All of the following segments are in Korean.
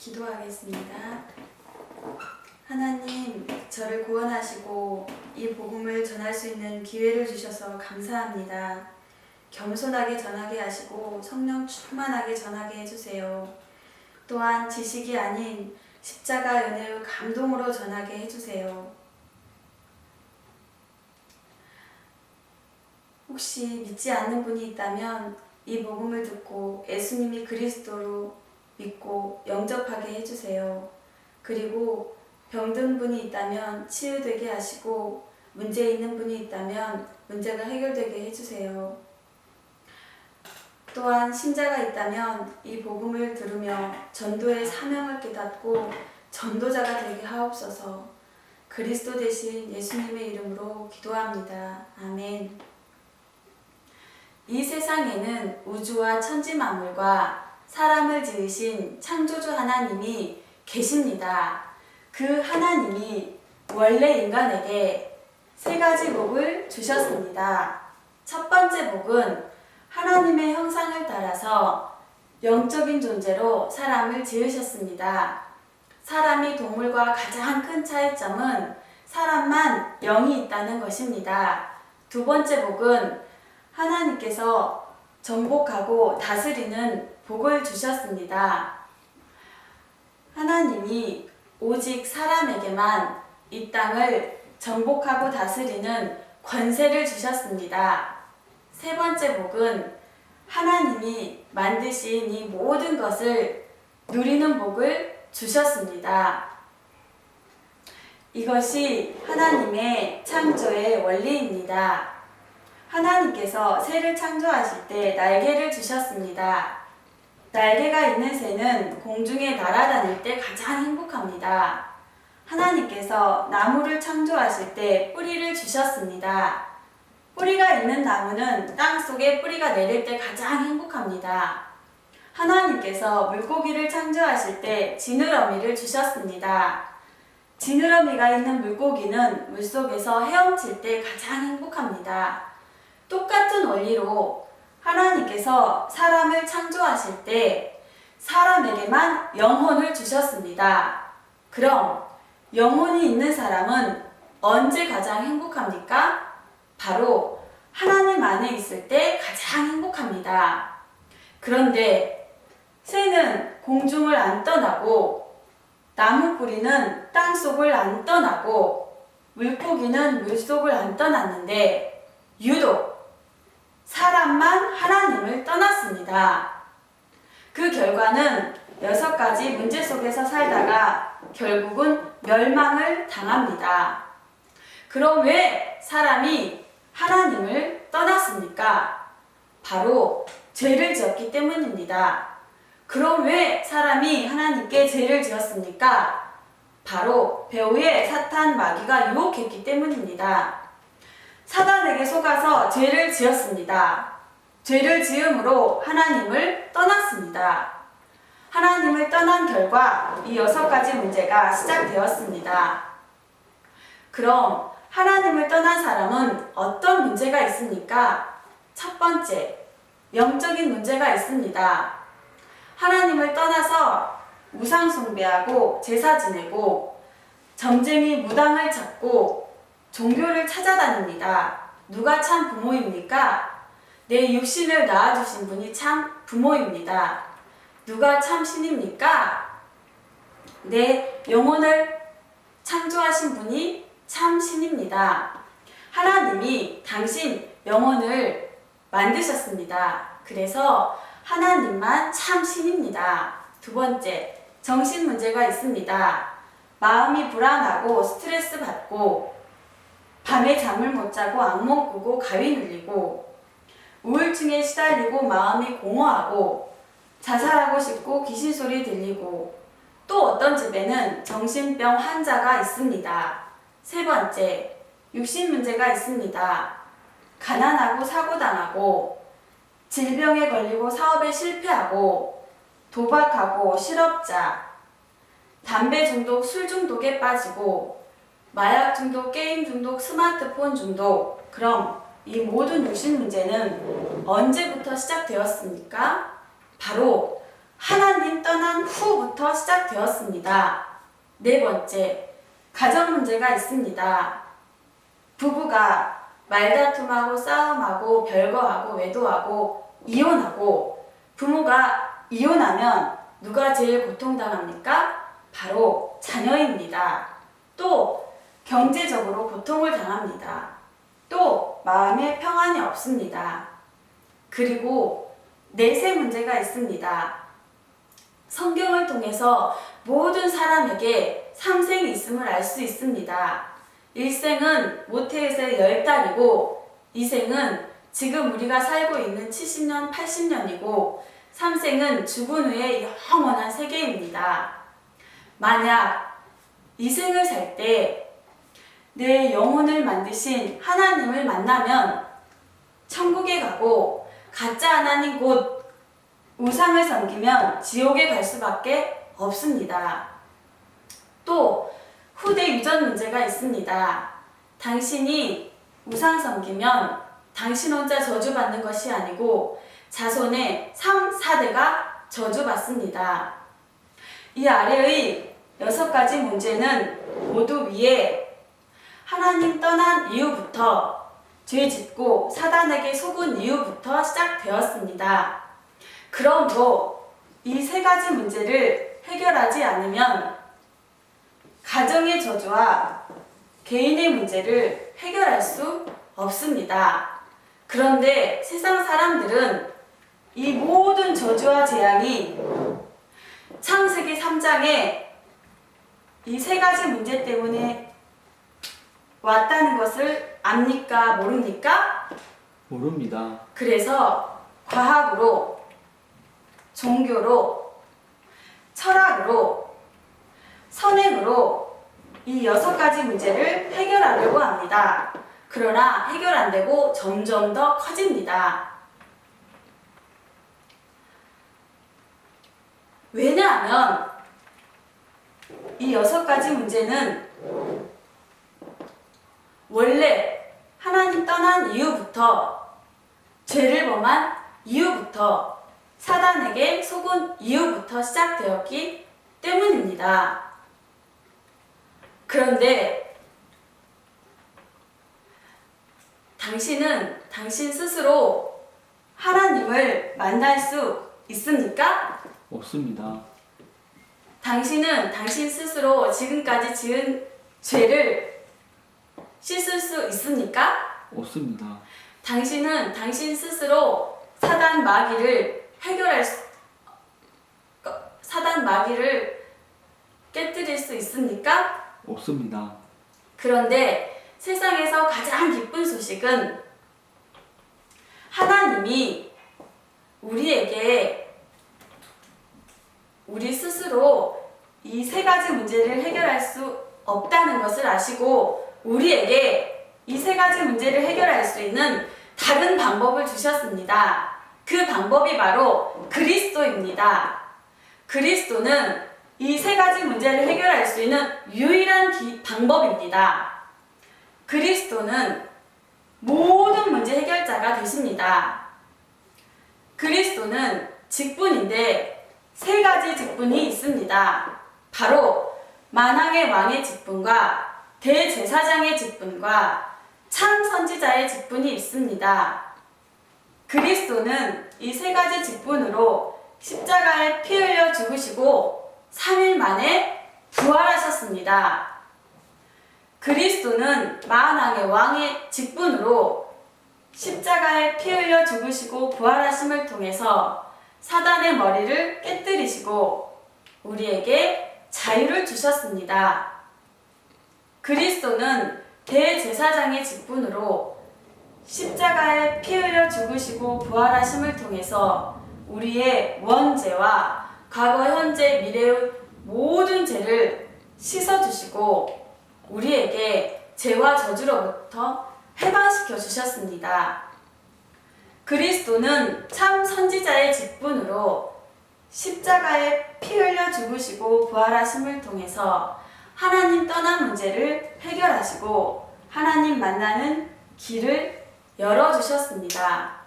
기도하겠습니다. 하나님, 저를 구원하시고 이 복음을 전할 수 있는 기회를 주셔서 감사합니다. 겸손하게 전하게 하시고 성령 충만하게 전하게 해주세요. 또한 지식이 아닌 십자가 연애의 감동으로 전하게 해주세요. 혹시 믿지 않는 분이 있다면 이 복음을 듣고 예수님이 그리스도로 믿고 영접하게 해주세요. 그리고 병든 분이 있다면 치유되게 하시고 문제 있는 분이 있다면 문제가 해결되게 해주세요. 또한 신자가 있다면 이 복음을 들으며 전도의 사명을 깨닫고 전도자가 되게 하옵소서. 그리스도 대신 예수님의 이름으로 기도합니다. 아멘. 이 세상에는 우주와 천지 만물과 사람을 지으신 창조주 하나님이 계십니다. 그 하나님이 원래 인간에게 세 가지 복을 주셨습니다. 첫 번째 복은 하나님의 형상을 따라서 영적인 존재로 사람을 지으셨습니다. 사람이 동물과 가장 큰 차이점은 사람만 영이 있다는 것입니다. 두 번째 복은 하나님께서 정복하고 다스리는 복을 주셨습니다. 하나님이 오직 사람에게만 이 땅을 정복하고 다스리는 권세를 주셨습니다. 세 번째 복은 하나님이 만드신 이 모든 것을 누리는 복을 주셨습니다. 이것이 하나님의 창조의 원리입니다. 하나님께서 새를 창조하실 때 날개를 주셨습니다. 날개가 있는 새는 공중에 날아다닐 때 가장 행복합니다. 하나님께서 나무를 창조하실 때 뿌리를 주셨습니다. 뿌리가 있는 나무는 땅 속에 뿌리가 내릴 때 가장 행복합니다. 하나님께서 물고기를 창조하실 때 지느러미를 주셨습니다. 지느러미가 있는 물고기는 물속에서 헤엄칠 때 가장 행복합니다. 똑같은 원리로 하나님께서 사람을 창조하실 때 사람에게만 영혼을 주셨습니다. 그럼 영혼이 있는 사람은 언제 가장 행복합니까? 바로 하나님 안에 있을 때 가장 행복합니다. 그런데 새는 공중을 안 떠나고 나무 뿌리는 땅 속을 안 떠나고 물고기는 물속을 안 떠났는데 유독 사람만 하나님을 떠났습니다. 그 결과는 6가지 문제 속에서 살다가 결국은 멸망을 당합니다. 그럼 왜 사람이 하나님을 떠났습니까? 바로 죄를 지었기 때문입니다. 그럼 왜 사람이 하나님께 죄를 지었습니까? 바로 배후에 사탄 마귀가 유혹했기 때문입니다. 사단에게 속아서 죄를 지었습니다. 죄를 지음으로 하나님을 떠났습니다. 하나님을 떠난 결과 이 6가지 문제가 시작되었습니다. 그럼 하나님을 떠난 사람은 어떤 문제가 있습니까? 첫 번째, 영적인 문제가 있습니다. 하나님을 떠나서 우상 숭배하고 제사 지내고 점쟁이 무당을 찾고 종교를 찾아다닙니다. 누가 참 부모입니까? 내 육신을 낳아주신 분이 참 부모입니다. 누가 참 신입니까? 내 영혼을 창조하신 분이 참 신입니다. 하나님이 당신 영혼을 만드셨습니다. 그래서 하나님만 참 신입니다. 두 번째, 정신 문제가 있습니다. 마음이 불안하고 스트레스 받고 밤에 잠을 못 자고 악몽 꾸고 가위 눌리고 우울증에 시달리고 마음이 공허하고 자살하고 싶고 귀신 소리 들리고 또 어떤 집에는 정신병 환자가 있습니다. 세 번째, 육신 문제가 있습니다. 가난하고 사고당하고 질병에 걸리고 사업에 실패하고 도박하고 실업자, 담배 중독, 술 중독에 빠지고 마약 중독, 게임 중독, 스마트폰 중독. 그럼 이 모든 육신 문제는 언제부터 시작되었습니까? 바로 하나님 떠난 후부터 시작되었습니다. 네 번째, 가정 문제가 있습니다. 부부가 말다툼하고 싸움하고 별거하고 외도하고 이혼하고, 부모가 이혼하면 누가 제일 고통당합니까? 바로 자녀입니다. 또 경제적으로 고통을 당합니다. 또 마음에 평안이 없습니다. 그리고 내세 문제가 있습니다. 성경을 통해서 모든 사람에게 삼생이 있음을 알 수 있습니다. 일생은 모태에서의 10달이고, 이생은 지금 우리가 살고 있는 70년, 80년이고, 삼생은 죽은 후의 영원한 세계입니다. 만약 이 생을 살 때 내 영혼을 만드신 하나님을 만나면 천국에 가고, 가짜 하나님 곧 우상을 섬기면 지옥에 갈 수밖에 없습니다. 또 후대 유전 문제가 있습니다. 당신이 우상 섬기면 당신 혼자 저주받는 것이 아니고 자손의 3, 4대가 저주받습니다. 이 아래의 6가지 문제는 모두 위에 하나님 떠난 이후부터, 죄 짓고 사단에게 속은 이후부터 시작되었습니다. 그러므로 이 3가지 문제를 해결하지 않으면 가정의 저주와 개인의 문제를 해결할 수 없습니다. 그런데 세상 사람들은 이 모든 저주와 재앙이 창세기 3장에 이 3가지 문제 때문에 왔다는 것을 압니까? 모릅니까? 모릅니다. 그래서 과학으로, 종교로, 철학으로, 선행으로 이 6가지 문제를 해결하려고 합니다. 그러나 해결 안 되고 점점 더 커집니다. 왜냐하면 이 6가지 문제는 원래 하나님 떠난 이후부터, 죄를 범한 이후부터, 사단에게 속은 이후부터 시작되었기 때문입니다. 그런데 당신은 당신 스스로 하나님을 만날 수 있습니까? 없습니다. 당신은 당신 스스로 지금까지 지은 죄를 씻을 수 있습니까? 없습니다. 당신은 당신 스스로 사단 마귀를 사단 마귀를 깨뜨릴 수 있습니까? 없습니다. 그런데 세상에서 가장 기쁜 소식은 하나님이 우리에게 우리 스스로 이 3가지 문제를 해결할 수 없다는 것을 아시고 우리에게 이 3가지 문제를 해결할 수 있는 다른 방법을 주셨습니다. 그 방법이 바로 그리스도입니다. 그리스도는 이 3가지 문제를 해결할 수 있는 유일한 방법입니다. 그리스도는 모든 문제 해결자가 되십니다. 그리스도는 직분인데 3가지 직분이 있습니다. 바로 만왕의 왕의 직분과 대제사장의 직분과 참 선지자의 직분이 있습니다. 그리스도는 이 3가지 직분으로 십자가에 피 흘려 죽으시고 3일 만에 부활하셨습니다. 그리스도는 만왕의 왕의 직분으로 십자가에 피 흘려 죽으시고 부활하심을 통해서 사단의 머리를 깨뜨리시고 우리에게 자유를 주셨습니다. 그리스도는 대제사장의 직분으로 십자가에 피 흘려 죽으시고 부활하심을 통해서 우리의 원죄와 과거, 현재, 미래의 모든 죄를 씻어주시고 우리에게 죄와 저주로부터 해방시켜 주셨습니다. 그리스도는 참 선지자의 직분으로 십자가에 피 흘려 죽으시고 부활하심을 통해서 하나님 떠난 문제를 해결하시고 하나님 만나는 길을 열어주셨습니다.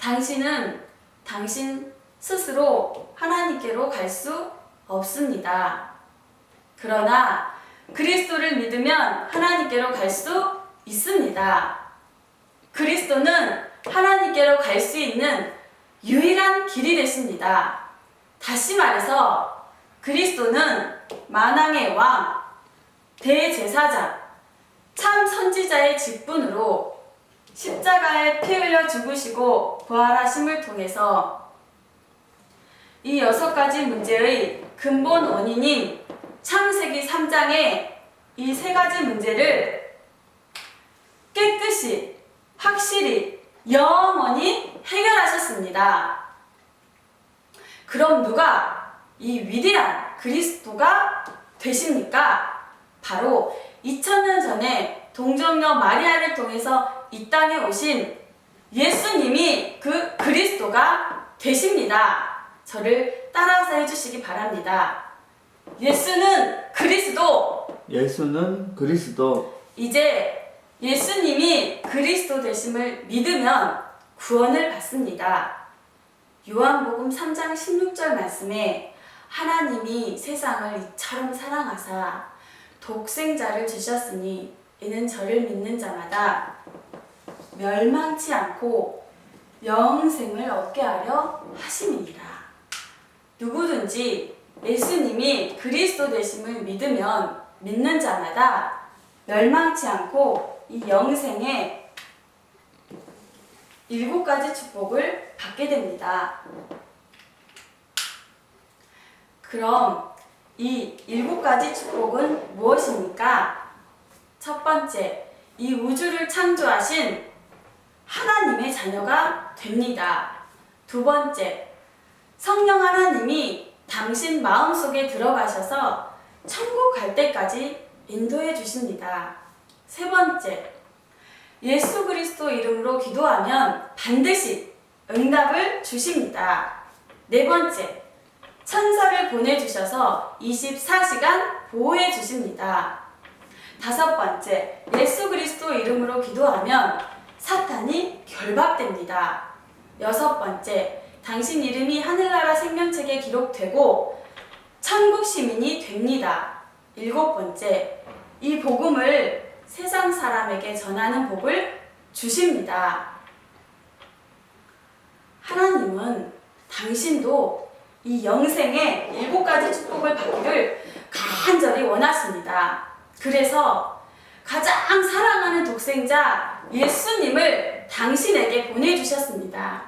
당신은 당신 스스로 하나님께로 갈 수 없습니다. 그러나 그리스도를 믿으면 하나님께로 갈 수 있습니다. 그리스도는 하나님께로 갈 수 있는 유일한 길이 되십니다. 다시 말해서 그리스도는 만왕의 왕, 대제사장, 참 선지자의 직분으로 십자가에 피 흘려 죽으시고 부활하심을 통해서 이 6가지 문제의 근본 원인인 창세기 3장의 이 3가지 문제를 깨끗이, 확실히, 영원히 해결하셨습니다. 그럼 누가 이 위대한 그리스도가 되십니까? 바로 2000년 전에 동정녀 마리아를 통해서 이 땅에 오신 예수님이 그 그리스도가 되십니다. 저를 따라서 해주시기 바랍니다. 예수는 그리스도. 예수는 그리스도. 이제 예수님이 그리스도 되심을 믿으면 구원을 받습니다. 요한복음 3장 16절 말씀에 하나님이 세상을 이처럼 사랑하사 독생자를 주셨으니 이는 저를 믿는 자마다 멸망치 않고 영생을 얻게 하려 하심이니라. 누구든지 예수님이 그리스도 되심을 믿는 자마다 멸망치 않고 이 영생의 7가지 축복을 받게 됩니다. 그럼 이 7가지 축복은 무엇입니까? 첫 번째, 이 우주를 창조하신 하나님의 자녀가 됩니다. 두 번째, 성령 하나님이 당신 마음속에 들어가셔서 천국 갈 때까지 인도해 주십니다. 세 번째, 예수 그리스도 이름으로 기도하면 반드시 응답을 주십니다. 네 번째, 천사를 보내주셔서 24시간 보호해 주십니다. 다섯 번째, 예수 그리스도 이름으로 기도하면 사탄이 결박됩니다. 여섯 번째, 당신 이름이 하늘나라 생명책에 기록되고 천국 시민이 됩니다. 일곱 번째, 이 복음을 세상 사람에게 전하는 복을 주십니다. 하나님은 당신도 이 영생의 7가지 축복을 받기를 간절히 원하십니다. 그래서 가장 사랑하는 독생자 예수님을 당신에게 보내주셨습니다.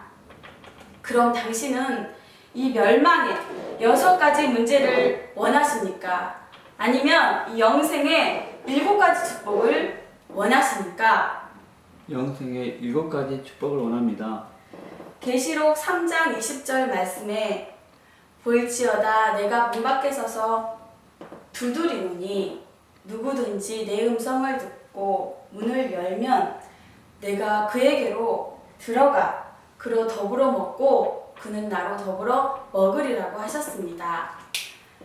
그럼 당신은 이 멸망의 6가지 문제를 원하십니까? 아니면 이 영생의 7가지 축복을 원하십니까? 영생의 7가지 축복을 원합니다. 계시록 3장 20절 말씀에 볼지어다 내가 문 밖에 서서 두드리노니 누구든지 내 음성을 듣고 문을 열면 내가 그에게로 들어가 그로 더불어 먹고 그는 나로 더불어 먹으리라고 하셨습니다.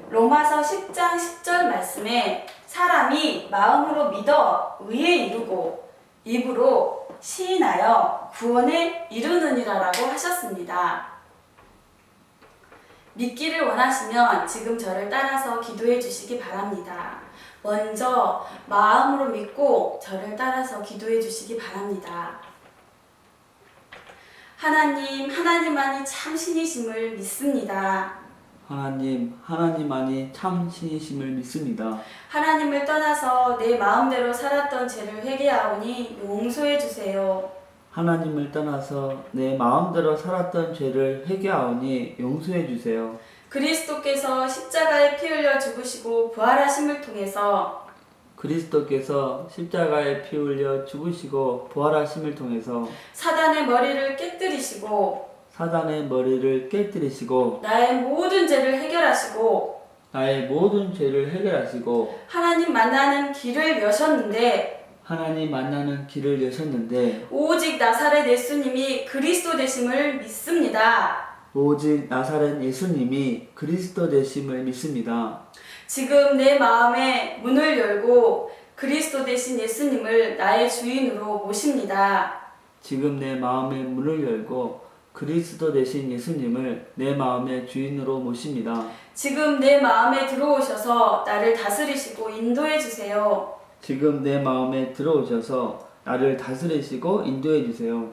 로마서 10장 10절 말씀에 사람이 마음으로 믿어 의에 이르고 입으로 시인하여 구원에 이르느니라라고 하셨습니다. 믿기를 원하시면 지금 저를 따라서 기도해 주시기 바랍니다. 먼저 마음으로 믿고 저를 따라서 기도해 주시기 바랍니다. 하나님만이 참 신이심을 믿습니다. 하나님만이 참 신이심을 믿습니다. 하나님을 떠나서 내 마음대로 살았던 죄를 회개하오니 용서해 주세요. 하나님을 떠나서 내 마음대로 살았던 죄를 회개하오니 용서해 주세요. 그리스도께서 십자가에 피 흘려 죽으시고 부활하심을 통해서 그리스도께서 십자가에 피 흘려 죽으시고 부활하심을 통해서 사단의 머리를 깨뜨리시고 사단의 머리를 깨뜨리시고 나의 모든 죄를 해결하시고 나의 모든 죄를 해결하시고 하나님 만나는 길을 여셨는데 하나님 만나는 길을 여셨는데 오직 나사렛 예수님이 그리스도 되심을 믿습니다. 오직 나사렛 예수님이 그리스도 되심을 믿습니다. 지금 내 마음에 문을 열고 그리스도 되신 예수님을 나의 주인으로 모십니다. 지금 내 마음의 문을 열고 그리스도 되신 예수님을 내 마음의 주인으로 모십니다. 지금 내 마음에 들어오셔서 나를 다스리시고 인도해 주세요. 지금 내 마음에 들어오셔서 나를 다스리시고 인도해 주세요.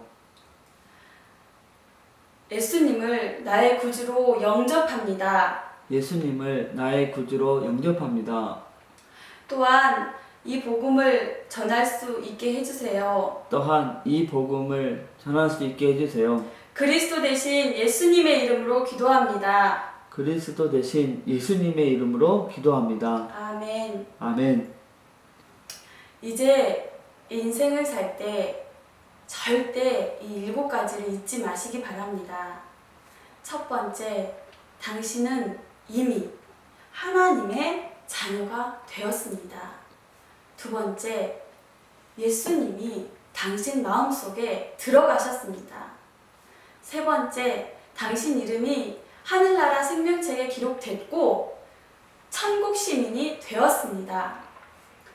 예수님을 나의 구주로 영접합니다. 예수님을 나의 구주로 영접합니다. 또한 이 복음을 전할 수 있게 해주세요. 또한 이 복음을 전할 수 있게 해주세요. 그리스도 대신 예수님의 이름으로 기도합니다. 그리스도 대신 예수님의 이름으로 기도합니다. 아멘. 아멘. 이제 인생을 살 때 절대 이 7가지를 잊지 마시기 바랍니다. 첫 번째, 당신은 이미 하나님의 자녀가 되었습니다. 두 번째, 예수님이 당신 마음속에 들어가셨습니다. 세 번째, 당신 이름이 하늘나라 생명책에 기록됐고 천국 시민이 되었습니다.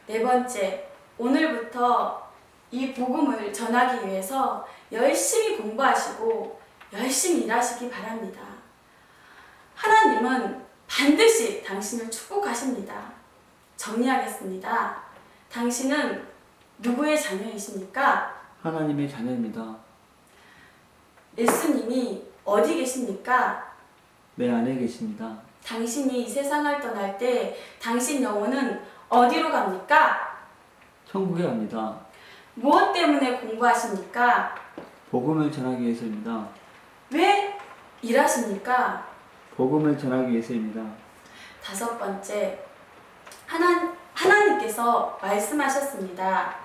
네 번째, 오늘부터 이 복음을 전하기 위해서 열심히 공부하시고 열심히 일하시기 바랍니다. 하나님은 반드시 당신을 축복하십니다. 정리하겠습니다. 당신은 누구의 자녀이십니까? 하나님의 자녀입니다. 예수님이 어디 계십니까? 내 안에 계십니다. 당신이 이 세상을 떠날 때 당신 영혼은 어디로 갑니까? 천국에 갑니다. 무엇 때문에 공부하십니까? 복음을 전하기 위해서입니다. 왜 일하십니까? 복음을 전하기 위해서입니다. 다섯 번째, 하나님께서 말씀하셨습니다.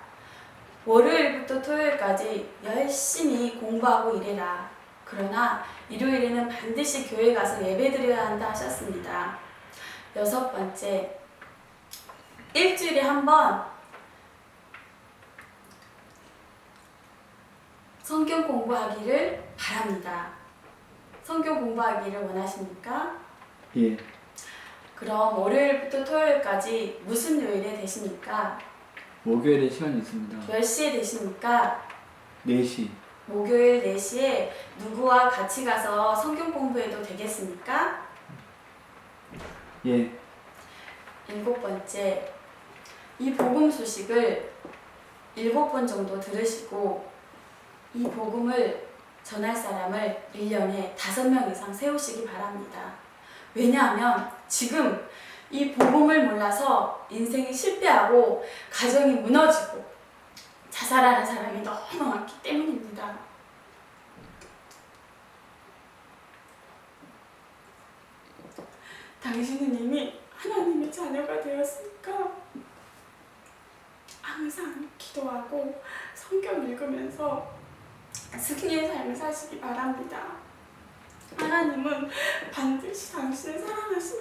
월요일부터 토요일까지 열심히 공부하고 일해라. 그러나 일요일에는 반드시 교회 가서 예배드려야 한다 하셨습니다. 여섯 번째, 일주일에 한 번 성경 공부하기를 바랍니다. 성경 공부하기를 원하십니까? 예. 그럼 월요일부터 토요일까지 무슨 요일에 되십니까? 목요일에 시간이 있습니다. 몇 시에 되십니까? 4시. 목요일 4시에 누구와 같이 가서 성경 공부해도 되겠습니까? 예. 일곱 번째, 이 복음 소식을 7번 정도 들으시고 이 복음을 전할 사람을 1년에 5명 이상 세우시기 바랍니다. 왜냐하면 지금 이 복음을 몰라서 인생이 실패하고 가정이 무너지고 자살하는 사람이 너무 많기 때문입니다. 당신은 이미 하나님의 자녀가 되었으니까 항상 기도하고 성경 읽으면서 승리의 삶을 사시기 바랍니다. 하나님은 반드시 당신을 사랑하십니다.